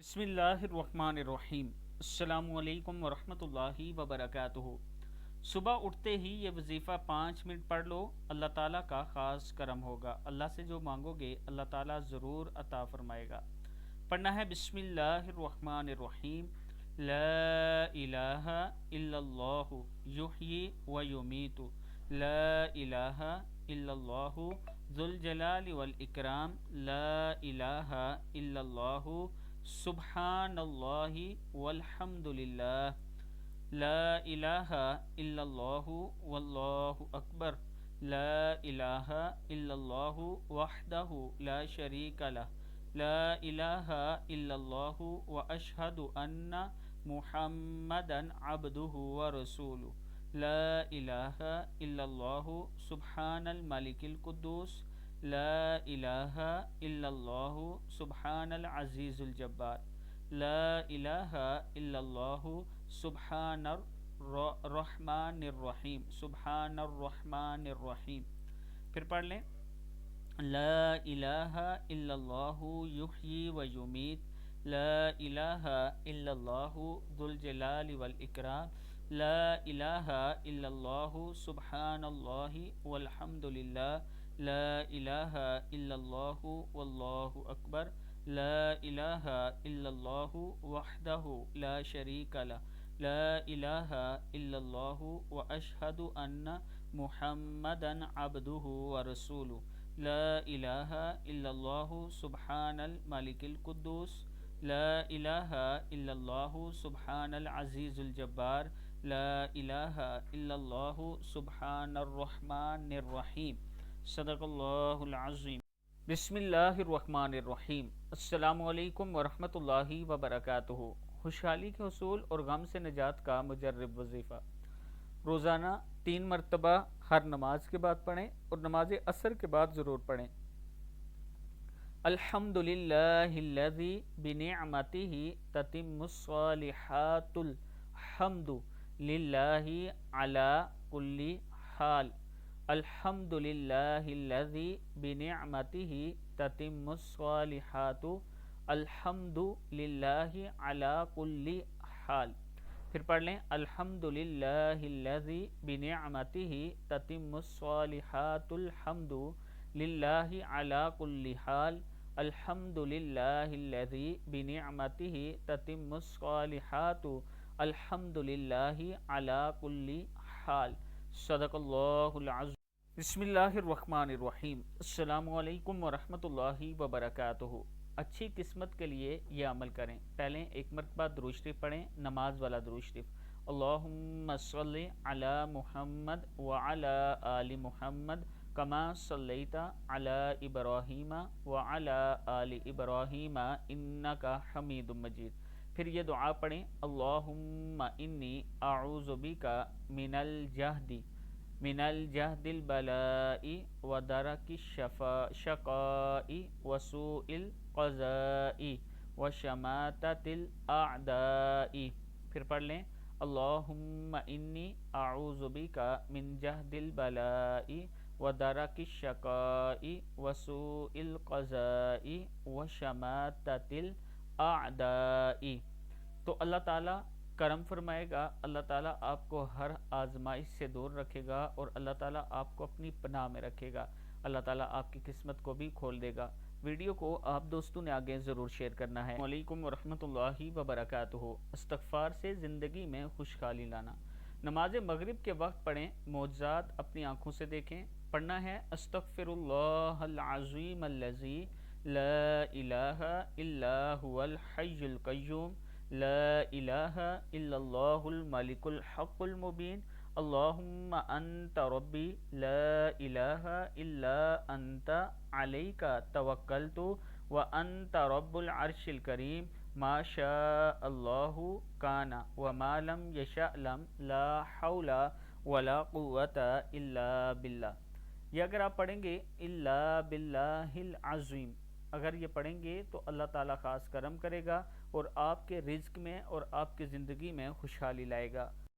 बिस्मिल्लाहिर्रहमानिर्रहीम। अस्सलामु अलैकुम वरहमतुल्लाहि वबरकातुहू। सुबह उठते ही ये वजीफ़ा 5 मिनट पढ़ लो, अल्लाह ताला का ख़ास करम होगा। अल्लाह से जो मांगोगे अल्लाह ताला ज़रूर अता फ़रमाएगा। पढ़ना है बिस्मिल्लाहिर्रहमानिर्रहीम। ला इलाहा इल्लल्लाहु युहयी व युमीतु। ला इलाहा इल्लल्लाहु ज़ुल जलाली वल इकराम। ला इलाहा इल्लल्लाहु सुब्हानल्लाहि वल्हम्दुलिल्लाह। ला इलाहा इल्लल्लाहु वल्लाहु अकबर। ला इलाहा इल्लल्लाहु वहदहु ला शरीका लह। ला इलाहा इल्लल्लाहु व अशहदु अन्ना मुहम्मदन अब्दुहु व रसूलुहु। ला इलाहा इल्लल्लाहु सुब्हानल मलिकिल कुद्दूस। ला इलाहा इल्लल्लाहु सुब्हानल अज़ीज़ुल जब्बार। ला इलाहा इल्लल्लाहु सुब्हानर रहमानिर रहीम। सुब्हानर रहमानिर रहीम। फिर पढ़ लें। ला इलाहा इल्लल्लाहु युहयी व युमीत। ला इलाहा इल्लल्लाहु ज़ुल जलाली वल इकराम। ला इलाहा इल्लल्लाहु सुब्हानल्लाहि वल्हम्दुलिल्लाह। ला इलाहा इल्लल्लाहु वल्लाहु अकबर। ला इलाहा इल्लल्लाहु वहदहु ला शरीका लह। ला इलाहा इल्लल्लाहु व अशहदु अन्ना मुहम्मदन अब्दुहु व रसूलुहु। ला इलाहा इल्लल्लाहु सुब्हानल मलिकिल कुद्दूस। ला इलाहा इल्लल्लाहु सुब्हानल अज़ीज़ुल जब्बार। ला इलाहा इल्लल्लाहु सुब्हानर रहमानिर रहीम। सदक़ल्लाहुल अज़ीम। बिस्मिल्लाहिर्रहमानिर्रहीम। अस्सलामु अलैकुम वरहमतुल्लाहि वबरकातुहू। खुशहाली के हुसूल और गम से निजात का मुजर्रब वजीफ़ा रोज़ाना 3 मरतबा हर नमाज के बाद पढ़ें और नमाज असर के बाद ज़रूर पढ़ें। अल्हम्दुलिल्लाहिल्लज़ी बिनिअमतिही ततिम्मुस्सालिहातुल हम्दु लिल्लाहि अला कुल्ली हाल। अल्हम्दुलिल्लाहिल्लज़ी बिनिअमतिही ततिम्मुस्सालिहातु अल्हम्दु लिल्लाहि अला कुल्ली हाल। फिर पढ़ लें। अल्हम्दुलिल्लाहिल्लज़ी बिनिअमतिही ततिम्मुस्सालिहातुल हम्दु लिल्लाहि अला कुल्ली हाल। अल्हम्दुलिल्लाहिल्लज़ी बिनिअमतिही ततिम्मुस्सालिहातु अल्हम्दुलिल्लाहि अला कुल्ली हाल। सदक़ल्लाहुल अज़ीम। बिस्मिल्लाहिर्रहमानिर्रहीम। अस्सलामु अलैकुम वरहमतुल्लाहि वबरकातुहू। अच्छी किस्मत के लिए ये अमल करें। पहले 1 मरतबा दुरूद शरीफ पढ़ें, नमाज वाला दुरूद शरीफ। अल्लाहुम्मा सल्लि अला मुहम्मद व अला आलि मुहम्मद कमा सल्लैता अला इब्राहीम व अला आलि इब्राहीम इन्नका हमीदुम मजीद। फिर ये दुआ पढ़ें। अल्लाहुम्मा इन्नी अऊज़ु बिका मिनल जहदिल बलाई व दरकिश शक़ाई व सूइल क़ज़ाई व शमाततिल अअदाई। फिर पढ़ लें। अल्लाहुम्मा इन्नी अऊज़ु बिका मिन जहदिल बलाई व दरकिश शक़ाई व सूइल क़ज़ाई व शमाततिल अअदाई। तो अल्लाह ताला करम फरमाएगा, अल्लाह ताला आपको हर आजमाइश से दूर रखेगा और अल्लाह ताला आपको अपनी पनाह में रखेगा। अल्लाह ताला आपकी किस्मत को भी खोल देगा। वीडियो को आप दोस्तों ने आगे ज़रूर शेयर करना है। वालेकुम वरहमतुल्लाहि वबरकातुहू। इस्तग़फ़ार से ज़िंदगी में खुशहाली लाना। नमाज मगरिब के वक्त पढ़ें, मौजज़ात अपनी आँखों से देखें। पढ़ना है अस्तग़फ़िरुल्लाहल अज़ीम अल्लज़ी ला इलाहा इल्ला हुवल हय्युल क़य्यूम। ला इलाहा इल्लल्लाहुल मलिकुल हक़्क़ुल मुबीन। अल्लाहुम्मा अंत रब्बी ला इलाहा इल्ला अंत अलैका तवक्कलतु व अंत रब्बुल अर्शिल करीम। मा शा अल्लाहु काना व मा लम यशा लम ला हौला वला कुव्वता इल्ला बिल्लाह। ये अगर आप पढ़ेंगे इल्ला बिल्लाहिल अज़ीम, अगर ये पढ़ेंगे तो अल्लाह ताला ख़ास करम करेगा और आपके रिज़्क़ में और आपकी ज़िंदगी में खुशहाली लाएगा।